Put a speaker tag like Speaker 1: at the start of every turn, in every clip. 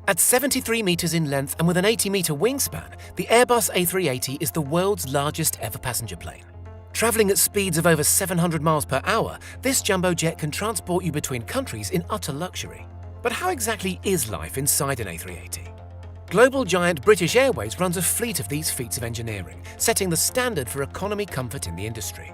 Speaker 1: At 73 meters in length and with an 80-meter wingspan, the Airbus A380 is the world's largest ever passenger plane. Traveling at speeds of over 700 miles per hour, this jumbo jet can transport you between countries in utter luxury. But how exactly is life inside an A380? Global giant British Airways runs a fleet of these feats of engineering, setting the standard for economy comfort in the industry.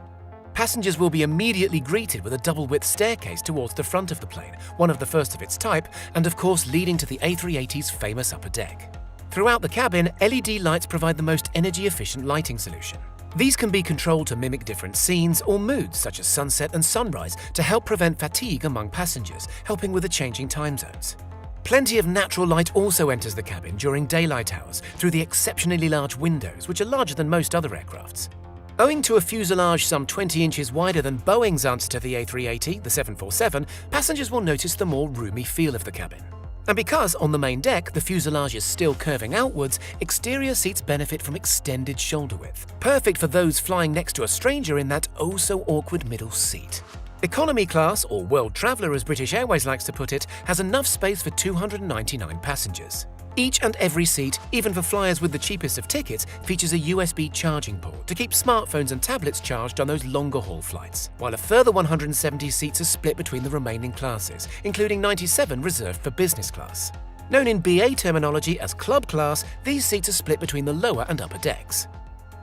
Speaker 1: Passengers will be immediately greeted with a double-width staircase towards the front of the plane, one of the first of its type, and of course leading to the A380's famous upper deck. Throughout the cabin, LED lights provide the most energy-efficient lighting solution. These can be controlled to mimic different scenes or moods such as sunset and sunrise to help prevent fatigue among passengers, helping with the changing time zones. Plenty of natural light also enters the cabin during daylight hours through the exceptionally large windows, which are larger than most other aircrafts. Owing to a fuselage some 20 inches wider than Boeing's answer to the A380, the 747, passengers will notice the more roomy feel of the cabin. And because on the main deck the fuselage is still curving outwards, exterior seats benefit from extended shoulder width, perfect for those flying next to a stranger in that oh-so-awkward middle seat. Economy class, or World Traveller as British Airways likes to put it, has enough space for 299 passengers. Each and every seat, even for flyers with the cheapest of tickets, features a USB charging port to keep smartphones and tablets charged on those longer haul flights, while a further 170 seats are split between the remaining classes, including 97 reserved for business class. Known in BA terminology as club class, these seats are split between the lower and upper decks.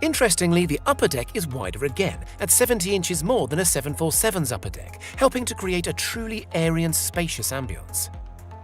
Speaker 1: Interestingly, the upper deck is wider again, at 70 inches more than a 747's upper deck, helping to create a truly airy and spacious ambience.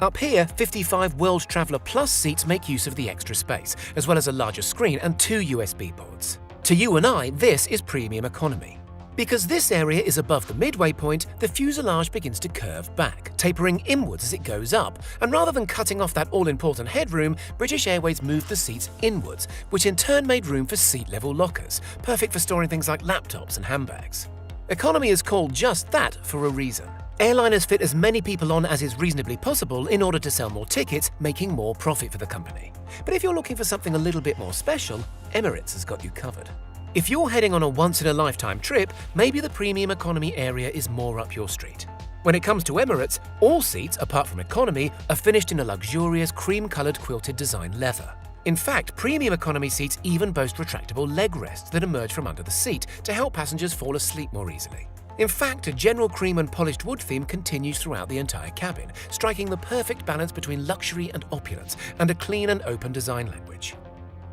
Speaker 1: Up here, 55 World Traveller Plus seats make use of the extra space, as well as a larger screen and 2 USB ports. To you and I, this is premium economy. Because this area is above the midway point, the fuselage begins to curve back, tapering inwards as it goes up, and rather than cutting off that all-important headroom, British Airways moved the seats inwards, which in turn made room for seat-level lockers, perfect for storing things like laptops and handbags. Economy is called just that for a reason. Airliners fit as many people on as is reasonably possible in order to sell more tickets, making more profit for the company. But if you're looking for something a little bit more special, Emirates has got you covered. If you're heading on a once-in-a-lifetime trip, maybe the premium economy area is more up your street. When it comes to Emirates, all seats, apart from economy, are finished in a luxurious cream-coloured quilted design leather. In fact, premium economy seats even boast retractable leg rests that emerge from under the seat to help passengers fall asleep more easily. In fact, a general cream and polished wood theme continues throughout the entire cabin, striking the perfect balance between luxury and opulence and a clean and open design language.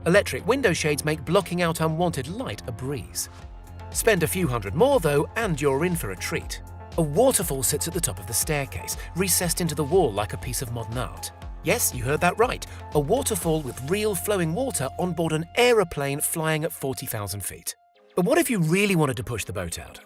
Speaker 1: Electric window shades make blocking out unwanted light a breeze. Spend a few hundred more though, and you're in for a treat. A waterfall sits at the top of the staircase, recessed into the wall like a piece of modern art. Yes, you heard that right, a waterfall with real flowing water on board an aeroplane flying at 40,000 feet. But what if you really wanted to push the boat out?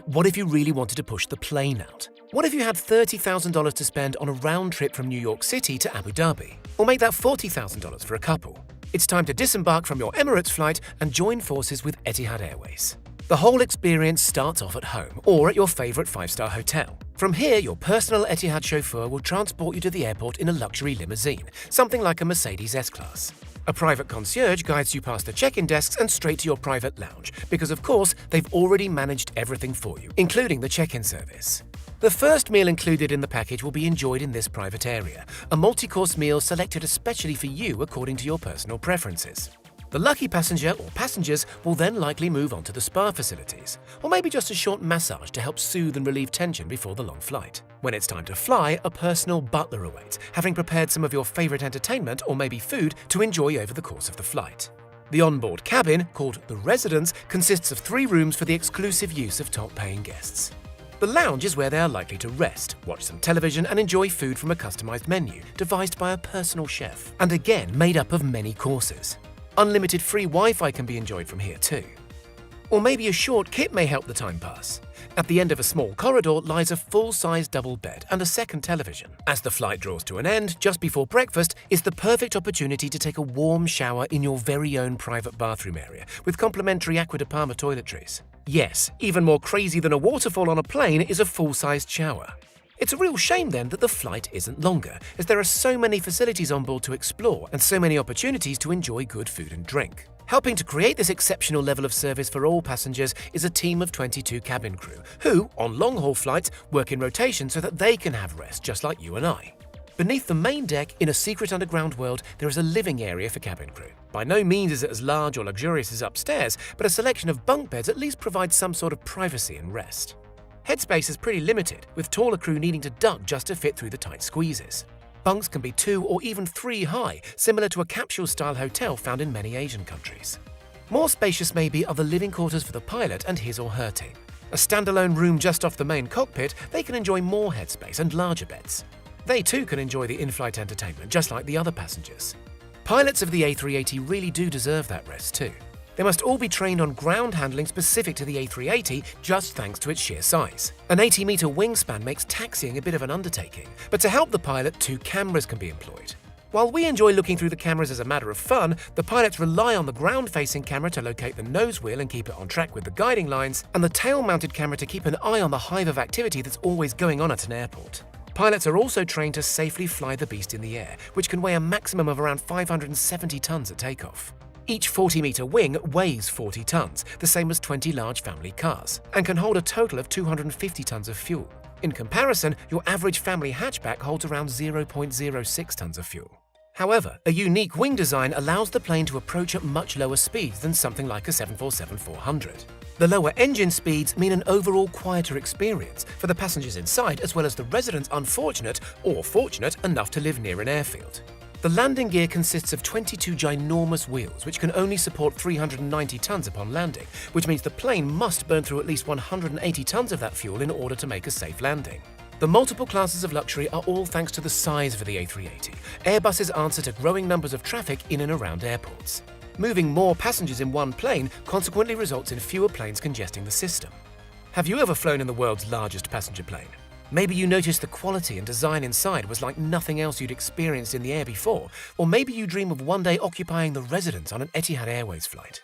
Speaker 1: What if you really wanted to push the plane out? What if you had $30,000 to spend on a round trip from New York City to Abu Dhabi? Or make that $40,000 for a couple? It's time to disembark from your Emirates flight and join forces with Etihad Airways. The whole experience starts off at home or at your favourite 5-star hotel. From here, your personal Etihad chauffeur will transport you to the airport in a luxury limousine, something like a Mercedes S-Class. A private concierge guides you past the check-in desks and straight to your private lounge, because of course, they've already managed everything for you, including the check-in service. The first meal included in the package will be enjoyed in this private area, a multi-course meal selected especially for you according to your personal preferences. The lucky passenger or passengers will then likely move on to the spa facilities, or maybe just a short massage to help soothe and relieve tension before the long flight. When it's time to fly, a personal butler awaits, having prepared some of your favorite entertainment or maybe food to enjoy over the course of the flight. The onboard cabin, called the residence, consists of 3 rooms for the exclusive use of top-paying guests. The lounge is where they are likely to rest, watch some television and enjoy food from a customized menu devised by a personal chef, and again made up of many courses. Unlimited free Wi-Fi can be enjoyed from here too. Or maybe a short kip may help the time pass. At the end of a small corridor lies a full-size double bed and a second television. As the flight draws to an end, just before breakfast is the perfect opportunity to take a warm shower in your very own private bathroom area with complimentary Aqua de Parma toiletries. Yes, even more crazy than a waterfall on a plane is a full-sized shower. It's a real shame then that the flight isn't longer, as there are so many facilities on board to explore and so many opportunities to enjoy good food and drink. Helping to create this exceptional level of service for all passengers is a team of 22 cabin crew, who, on long-haul flights, work in rotation so that they can have rest just like you and I. Beneath the main deck, in a secret underground world, there is a living area for cabin crew. By no means is it as large or luxurious as upstairs, but a selection of bunk beds at least provides some sort of privacy and rest. Headspace is pretty limited, with taller crew needing to duck just to fit through the tight squeezes. Bunks can be 2 or even 3 high, similar to a capsule-style hotel found in many Asian countries. More spacious maybe are the living quarters for the pilot and his or her team. A standalone room just off the main cockpit, they can enjoy more headspace and larger beds. They too can enjoy the in-flight entertainment just like the other passengers. Pilots of the A380 really do deserve that rest too. They must all be trained on ground handling specific to the A380 just thanks to its sheer size. An 80-metre wingspan makes taxiing a bit of an undertaking, but to help the pilot, 2 cameras can be employed. While we enjoy looking through the cameras as a matter of fun, the pilots rely on the ground-facing camera to locate the nose wheel and keep it on track with the guiding lines, and the tail-mounted camera to keep an eye on the hive of activity that's always going on at an airport. Pilots are also trained to safely fly the beast in the air, which can weigh a maximum of around 570 tons at takeoff. Each 40-metre wing weighs 40 tons, the same as 20 large family cars, and can hold a total of 250 tons of fuel. In comparison, your average family hatchback holds around 0.06 tons of fuel. However, a unique wing design allows the plane to approach at much lower speeds than something like a 747-400. The lower engine speeds mean an overall quieter experience for the passengers inside as well as the residents unfortunate or fortunate enough to live near an airfield. The landing gear consists of 22 ginormous wheels which can only support 390 tons upon landing, which means the plane must burn through at least 180 tons of that fuel in order to make a safe landing. The multiple classes of luxury are all thanks to the size of the A380, Airbus's answer to growing numbers of traffic in and around airports. Moving more passengers in one plane consequently results in fewer planes congesting the system. Have you ever flown in the world's largest passenger plane? Maybe you noticed the quality and design inside was like nothing else you'd experienced in the air before, or maybe you dream of one day occupying the residence on an Etihad Airways flight.